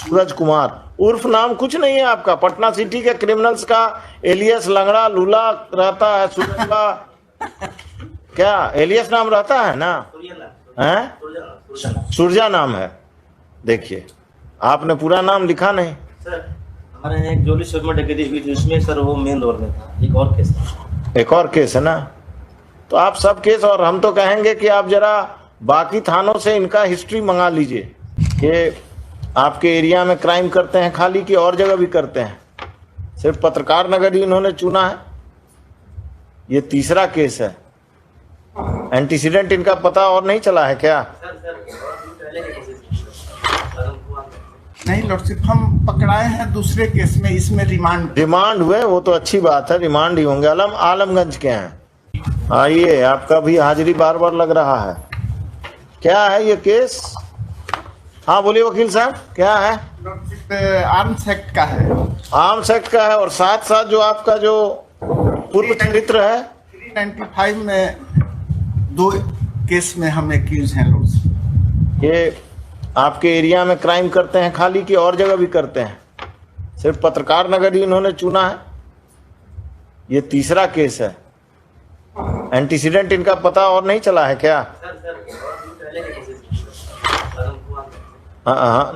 सूरज कुमार उर्फ नाम कुछ नहीं है आपका, पटना सिटी के क्रिमिनल्स का एलियस लंगड़ा लूला रहता है। सूरज का क्या एलियस नाम रहता है ना, हैं? सुरजा नाम है। देखिए आपने पूरा नाम लिखा नहीं सर। हमारे यहाँ एक जोली शर्मा डकैती हुई थी, उसमें सर वो मेन रोल में था। एक और केस था। एक और केस है ना, तो आप सब केस, और हम तो कहेंगे कि आप जरा बाकी थानों से इनका हिस्ट्री मंगा लीजिए। ये आपके एरिया में क्राइम करते हैं खाली कि और जगह भी करते हैं? सिर्फ पत्रकार नगर ही इन्होंने चुना है। ये तीसरा केस है। एंटीसीडेंट इनका पता और नहीं चला है क्या? नहीं लॉर्डशिप, हम पकड़ाए हैं दूसरे केस में, इसमें रिमांड हुए, वो तो अच्छी बात है, रिमांड ही होंगे। आलमगंज के हैं। आइए, आपका भी हाजिरी बार बार लग रहा है। क्या है ये केस? हाँ बोलिए वकील साहब, क्या है? लॉर्डशिप आर्म्स एक्ट का है। आर्म्स एक्ट का है, और साथ साथ जो आपका जो पूर्व चरित्र है 395 में 2 केस में हम एक्यूज हैं लॉर्डशिप। ये आपके एरिया में क्राइम करते हैं खाली कि और जगह भी करते हैं? सिर्फ पत्रकार नगर ही इन्होंने चुना है। ये तीसरा केस है। एंटीसीडेंट इनका पता और नहीं चला है क्या? हाँ,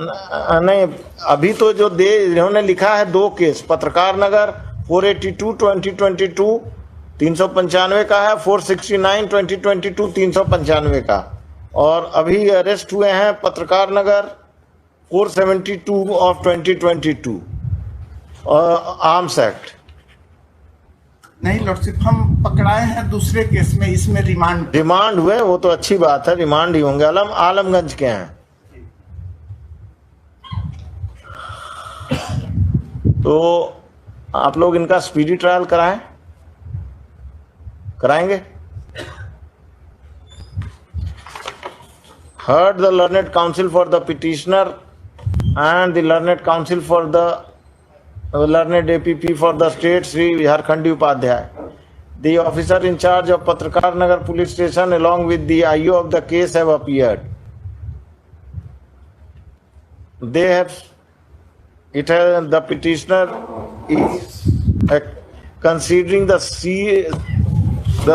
नहीं अभी तो जो इन्होंने लिखा है 2 केस, पत्रकार नगर 482 2022 395 का है, 469 2022 395 का, और अभी अरेस्ट हुए हैं पत्रकार नगर 472 ऑफ 2022 आर्म्स एक्ट। नहीं लॉर्डशिप, हम पकड़ाए हैं दूसरे केस में, इसमें रिमांड हुए, वो तो अच्छी बात है, रिमांड ही होंगे। आलमगंज के हैं। तो आप लोग इनका स्पीडी ट्रायल कराएंगे? Heard the learned counsel for the petitioner and the learned counsel for the learned APP for the state, Sri Harkhandi Upadhyay. The officer in charge of Patrakar Nagar police station along with the IO of the case have appeared. The petitioner is considering the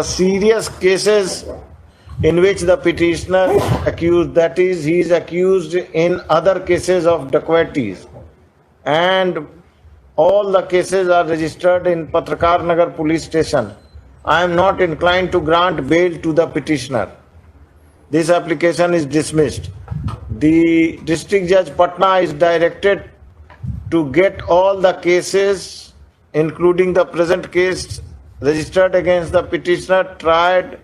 serious cases in which the petitioner accused, that is, he is accused in other cases of dacoities, and all the cases are registered in Patrakar Nagar police station. I am not inclined to grant bail to the petitioner. This application is dismissed. The district judge Patna is directed to get all the cases, including the present case registered against the petitioner, tried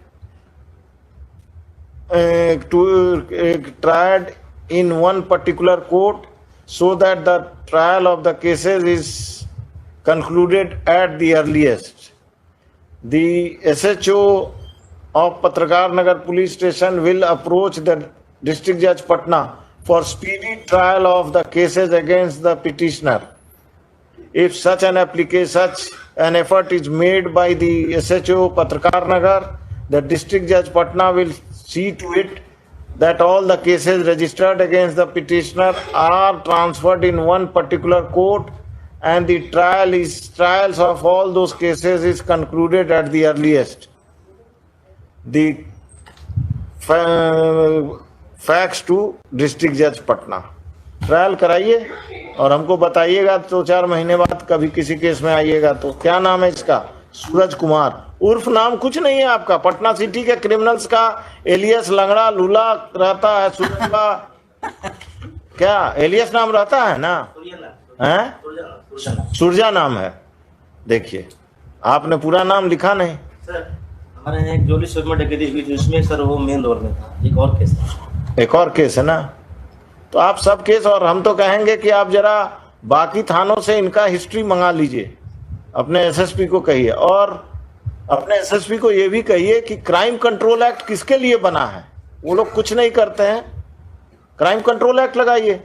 in one particular court, so that the trial of the cases is concluded at the earliest. The SHO of Patrakar Nagar police station will approach the district judge Patna for speedy trial of the cases against the petitioner. If such an effort is made by the SHO Patrakar Nagar, the district judge Patna will see to it that all the cases registered against the petitioner are transferred in one particular court, and the trials of all those cases is concluded at the earliest. The facts to district judge Patna. Trial कराइए और हमको बताइएगा, 2-4 महीने बाद कभी किसी case में आइएगा तो। क्या नाम है इसका? सूरज कुमार उर्फ नाम कुछ नहीं है आपका, पटना सिटी के क्रिमिनल्स का एलियस लंगड़ा लूला रहता है। सूरज का क्या एलियस नाम रहता है ना, हैं? सुरजा नाम है। देखिए आपने पूरा नाम लिखा नहीं सर। हमारे यहाँ एक जोली शर्मा डकैती हुई थी, उसमें सर वो मेन रोल में था। एक और केस था। एक और केस है ना, तो आप सब केस, और हम तो कहेंगे कि आप जरा बाकी थानों से इनका हिस्ट्री मंगा लीजिए। अपने एसएसपी को कहिए, और अपने एसएसपी को ये भी कहिए कि क्राइम कंट्रोल एक्ट किसके लिए बना है। वो लोग कुछ नहीं करते हैं, क्राइम कंट्रोल एक्ट लगाइए।